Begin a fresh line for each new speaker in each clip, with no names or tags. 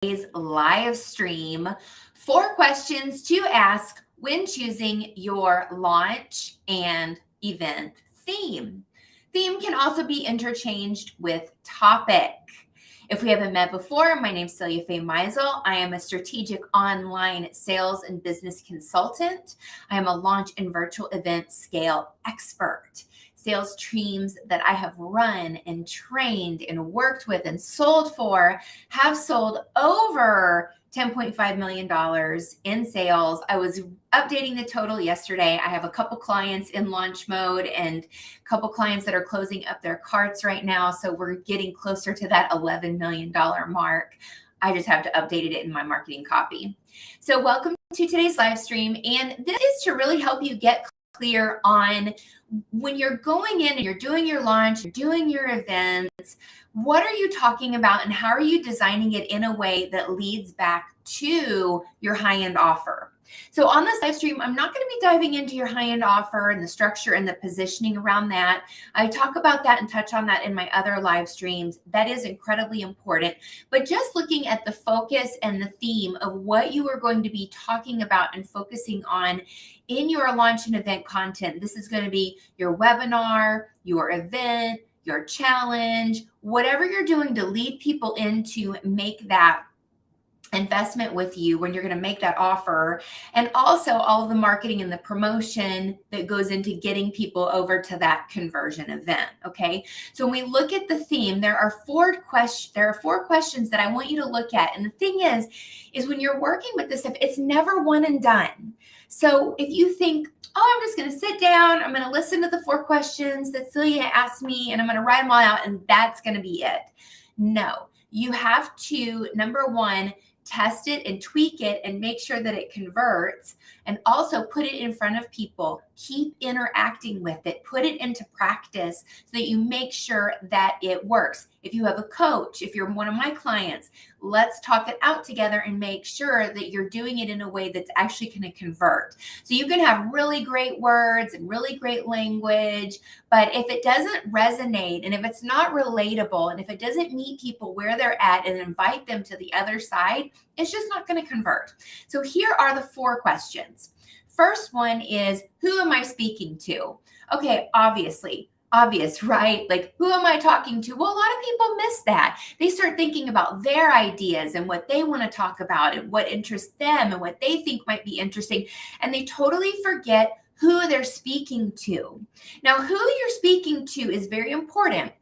live stream, 4 questions to ask when choosing your launch and event theme. Theme can also be interchanged with topic. If we haven't met before, my name is Celia Faye Meisel. I am a strategic online sales and business consultant. I am a launch and virtual event scale expert. Sales teams that I have run and trained and worked with and sold for have sold over $10.5 million in sales. I was updating the total yesterday. I have a couple clients in launch mode and a couple clients that are closing up their carts right now. So we're getting closer to that $11 million mark. I just have to update it in my marketing copy. So welcome to today's live stream. And this is to really help you get clear on when you're going in and you're doing your launch, you're doing your events, what are you talking about and how are you designing it in a way that leads back to your high-end offer? So on this live stream, I'm not going to be diving into your high-end offer and the structure and the positioning around that. I talk about that and touch on that in my other live streams. That is incredibly important. But just looking at the focus and the theme of what you are going to be talking about and focusing on in your launch and event content. This is going to be your webinar, your event, your challenge, whatever you're doing to lead people in to make that investment with you when you're going to make that offer, and also all of the marketing and the promotion that goes into getting people over to that conversion event. Okay, so when we look at the theme, there are four questions that I want you to look at. And the thing is when you're working with this stuff, it's never one and done. So if you think, oh, I'm just going to sit down, I'm going to listen to the 4 questions that Celia asked me, and I'm going to write them all out, and that's going to be it. No, you have to, number one, test it and tweak it and make sure that it converts, and also put it in front of people. Keep interacting with it. Put it into practice so that you make sure that it works. If you have a coach, if you're one of my clients, let's talk it out together and make sure that you're doing it in a way that's actually going to convert. So you can have really great words and really great language, but if it doesn't resonate and if it's not relatable and if it doesn't meet people where they're at and invite them to the other side, it's just not going to convert. So here are the 4 questions. First one is, who am I speaking to? Okay, obvious, right? Like, who am I talking to? Well, a lot of people miss that. They start thinking about their ideas and what they want to talk about and what interests them and what they think might be interesting. And they totally forget who they're speaking to. Now, who you're speaking to is very important,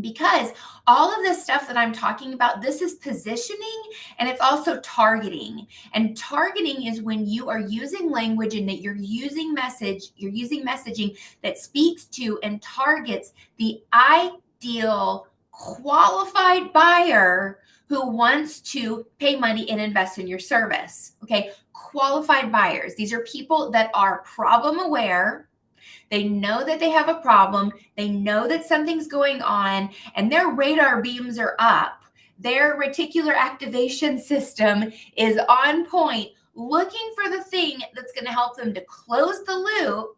because all of this stuff that I'm talking about, this is positioning and it's also targeting. And targeting is when you are using language and that you're using messaging that speaks to and targets the ideal qualified buyer who wants to pay money and invest in your service. Okay, qualified buyers. These are people that are problem aware. They know that they have a problem. They know that something's going on and their radar beams are up. Their reticular activation system is on point, looking for the thing that's going to help them to close the loop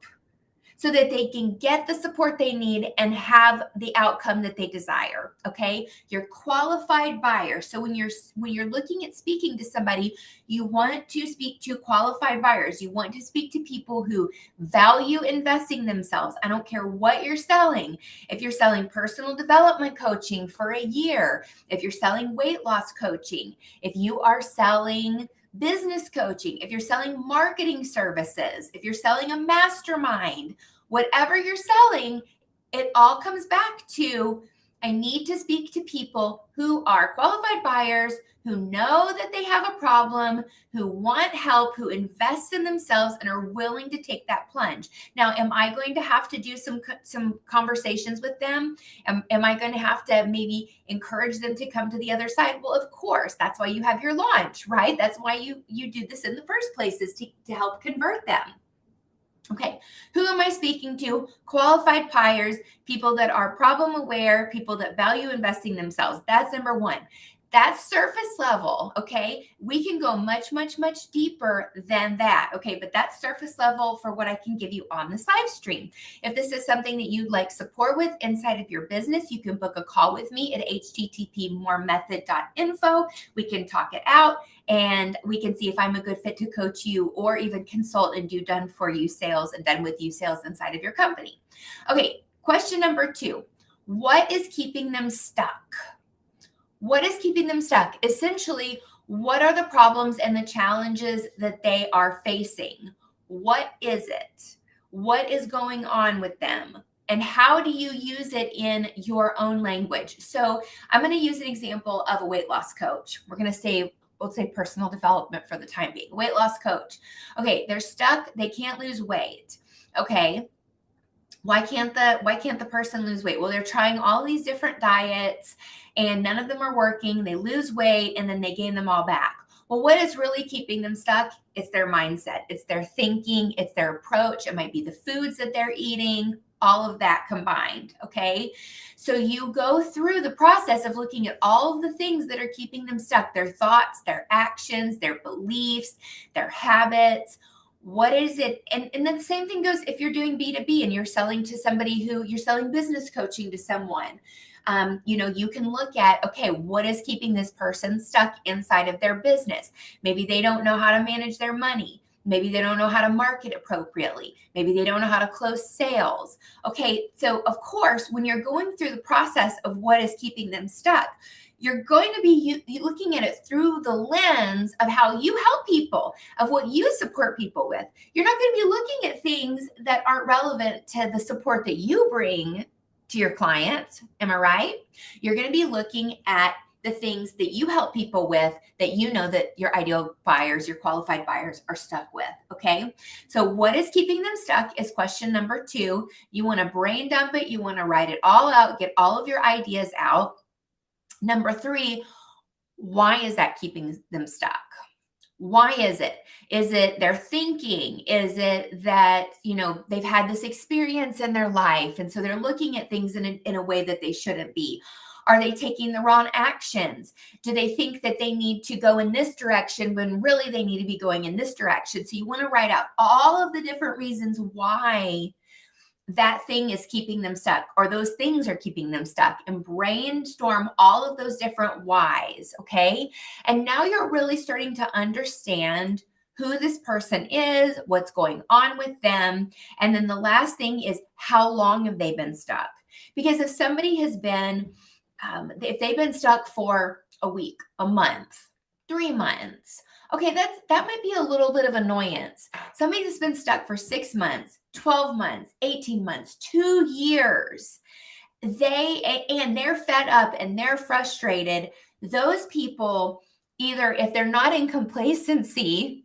so that they can get the support they need and have the outcome that they desire. Okay, you're qualified buyer. So when you're looking at speaking to somebody, you want to speak to qualified buyers. You want to speak to people who value investing themselves. I don't care what you're selling. If you're selling personal development coaching for a year, if you're selling weight loss coaching, if you are selling business coaching, if you're selling marketing services, if you're selling a mastermind, whatever you're selling, it all comes back to, I need to speak to people who are qualified buyers, who know that they have a problem, who want help, who invest in themselves and are willing to take that plunge. Now, am I going to have to do some conversations with them? Am I going to have to maybe encourage them to come to the other side? Well, of course, that's why you have your launch, right? That's why you do this in the first place, is to help convert them. Okay, who am I speaking to? Qualified buyers, people that are problem aware, people that value investing themselves. That's number one. That's surface level, okay? We can go much, much, much deeper than that, okay? But that's surface level for what I can give you on this live stream. If this is something that you'd like support with inside of your business, you can book a call with me at http://moremethod.info. We can talk it out and we can see if I'm a good fit to coach you or even consult and do done for you sales and done with you sales inside of your company. Okay, question number 2. What is keeping them stuck? What is keeping them stuck? Essentially, what are the problems and the challenges that they are facing? What is it? What is going on with them? And how do you use it in your own language? So I'm going to use an example of a weight loss coach. We'll say personal development for the time being. Weight loss coach. Okay, they're stuck. They can't lose weight. Okay. Why can't the person lose weight? Well, they're trying all these different diets and none of them are working. They lose weight and then they gain them all back. Well, what is really keeping them stuck? It's their mindset. It's their thinking. It's their approach. It might be the foods that they're eating, all of that combined. Okay. So you go through the process of looking at all of the things that are keeping them stuck, their thoughts, their actions, their beliefs, their habits. What is it? And then the same thing goes if you're doing B2B and you're selling to somebody who you're selling business coaching to someone. You can look at, okay, what is keeping this person stuck inside of their business? Maybe they don't know how to manage their money. Maybe they don't know how to market appropriately. Maybe they don't know how to close sales. Okay, so of course, when you're going through the process of what is keeping them stuck, you're going to be looking at it through the lens of how you help people, of what you support people with. You're not going to be looking at things that aren't relevant to the support that you bring to your clients. Am I right? You're going to be looking at the things that you help people with that you know that your ideal buyers, your qualified buyers are stuck with. Okay. So what is keeping them stuck is question number 2. You want to brain dump it. You want to write it all out, get all of your ideas out. Number 3, why is that keeping them stuck? Why is it? Is it their thinking? Is it that, they've had this experience in their life and so they're looking at things in a way that they shouldn't be? Are they taking the wrong actions? Do they think that they need to go in this direction when really they need to be going in this direction? So you want to write out all of the different reasons why that thing is keeping them stuck or those things are keeping them stuck and brainstorm all of those different whys. Okay. And now you're really starting to understand who this person is, what's going on with them. And then the last thing is how long have they been stuck? Because if somebody has been, if they've been stuck for a week, a month, 3 months, okay, that might be a little bit of annoyance. Somebody that's been stuck for 6 months, 12 months, 18 months, 2 years, they're fed up and they're frustrated. Those people, either if they're not in complacency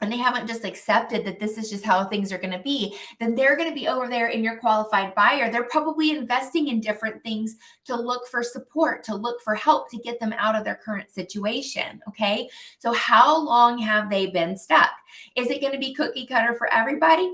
and they haven't just accepted that this is just how things are going to be, then they're going to be over there in your qualified buyer. They're probably investing in different things to look for support, to look for help to get them out of their current situation. Okay. So how long have they been stuck? Is it going to be cookie cutter for everybody?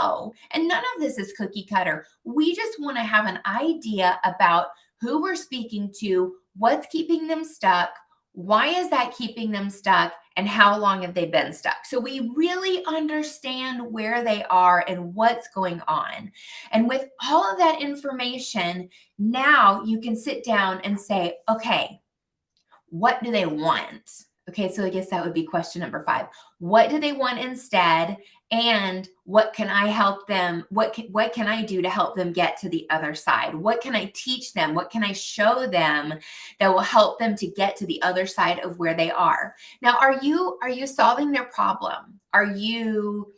No. And none of this is cookie cutter. We just want to have an idea about who we're speaking to, what's keeping them stuck, why is that keeping them stuck, and how long have they been stuck? So we really understand where they are and what's going on. And with all of that information, now you can sit down and say, okay, what do they want? Okay, so I guess that would be question number 5. What do they want instead? And what can I help them? What can I do to help them get to the other side? What can I teach them? What can I show them that will help them to get to the other side of where they are? Now, are you solving their problem? Are you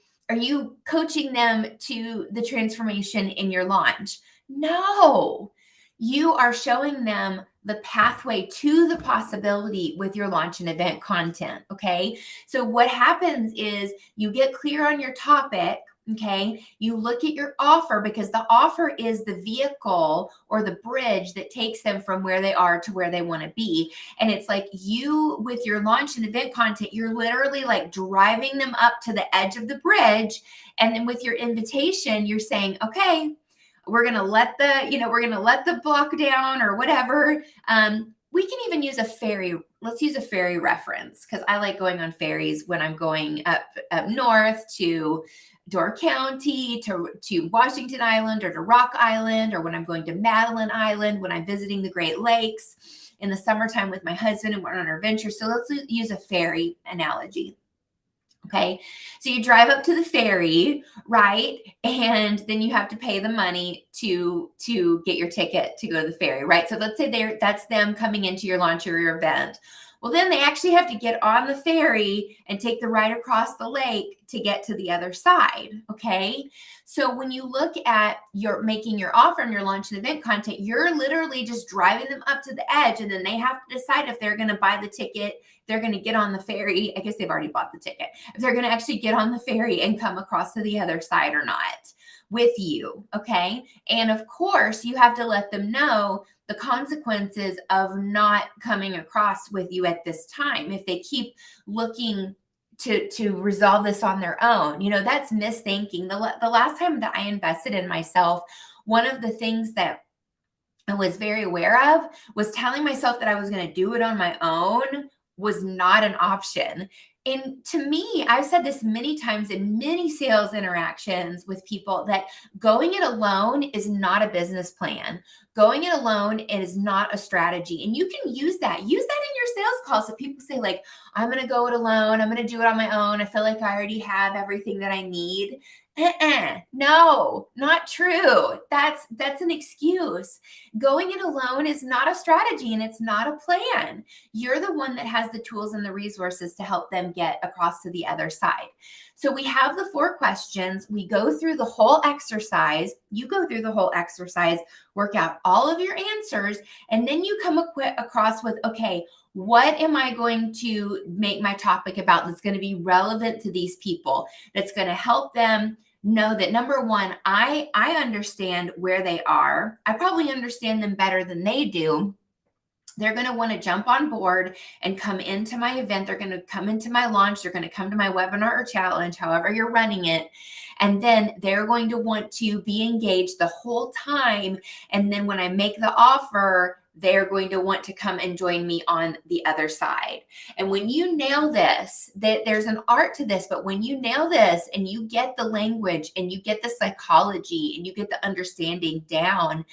coaching them to the transformation in your launch? No. You are showing them the pathway to the possibility with your launch and event content. Okay. So what happens is you get clear on your topic. Okay. You look at your offer because the offer is the vehicle or the bridge that takes them from where they are to where they want to be. And it's like you, with your launch and event content, you're literally like driving them up to the edge of the bridge. And then with your invitation, you're saying, okay, we're going to let the block down or whatever. we can even use a ferry. Let's use a ferry reference because I like going on ferries when I'm going up north to Door County, to Washington Island, or to Rock Island, or when I'm going to Madeline Island, when I'm visiting the Great Lakes in the summertime with my husband and we're on our adventure. So let's use a ferry analogy. Okay. So you drive up to the ferry, right? And then you have to pay the money to get your ticket to go to the ferry, right? So let's say that's them coming into your launch or your event. Well, then they actually have to get on the ferry and take the ride across the lake to get to the other side. Okay. So when you look at your making your offer and your launch and event content, you're literally just driving them up to the edge, and then they have to decide if they're going to buy the ticket, they're going to get on the ferry. I guess they've already bought the ticket. If they're going to actually get on the ferry and come across to the other side or not with you. Okay. And of course, you have to let them know the consequences of not coming across with you at this time. If they keep looking to resolve this on their own, that's misthinking. The last time that I invested in myself, one of the things that I was very aware of was telling myself that I was going to do it on my own was not an option. And to me, I've said this many times in many sales interactions with people, that going it alone is not a business plan. Going it alone is not a strategy. And you can use that in your sales calls. So people say, like, I'm going to go it alone. I'm going to do it on my own. I feel like I already have everything that I need. No, not true. That's an excuse. Going it alone is not a strategy, and it's not a plan. You're the one that has the tools and the resources to help them get across to the other side. So we have the 4 questions. We go through the whole exercise. You go through the whole exercise, work out all of your answers, and then you come across with, okay, what am I going to make my topic about that's going to be relevant to these people, that's going to help them know that, number one, I understand where they are. I probably understand them better than they do. They're going to want to jump on board and come into my event. They're going to come into my launch. They're going to come to my webinar or challenge, however you're running it. And then they're going to want to be engaged the whole time. And then when I make the offer, they're going to want to come and join me on the other side. And when you nail this, there's an art to this, but when you nail this and you get the language and you get the psychology and you get the understanding down,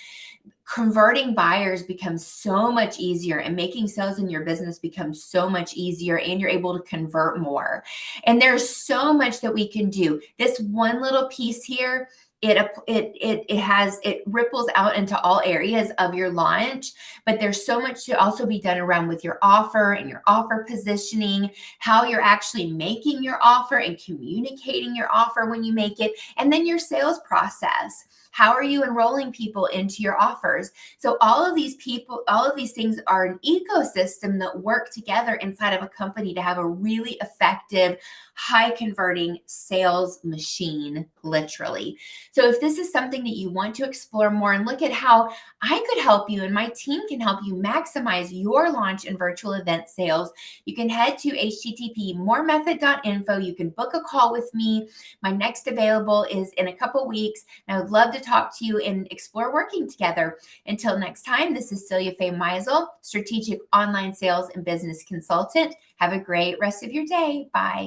converting buyers becomes so much easier, and making sales in your business becomes so much easier, and you're able to convert more. And there's so much that we can do. This one little piece here, it ripples out into all areas of your launch, but there's so much to also be done around with your offer and your offer positioning, how you're actually making your offer and communicating your offer when you make it, and then your sales process. How are you enrolling people into your offers? So all of these things are an ecosystem that work together inside of a company to have a really effective, high converting sales machine, literally. So if this is something that you want to explore more and look at how I could help you and my team can help you maximize your launch and virtual event sales, you can head to http://moremethod.info. You can book a call with me. My next available is in a couple weeks, and I would love to talk to you and explore working together. Until next time, this is Celia Faye Meisel, strategic online sales and business consultant. Have a great rest of your day. Bye.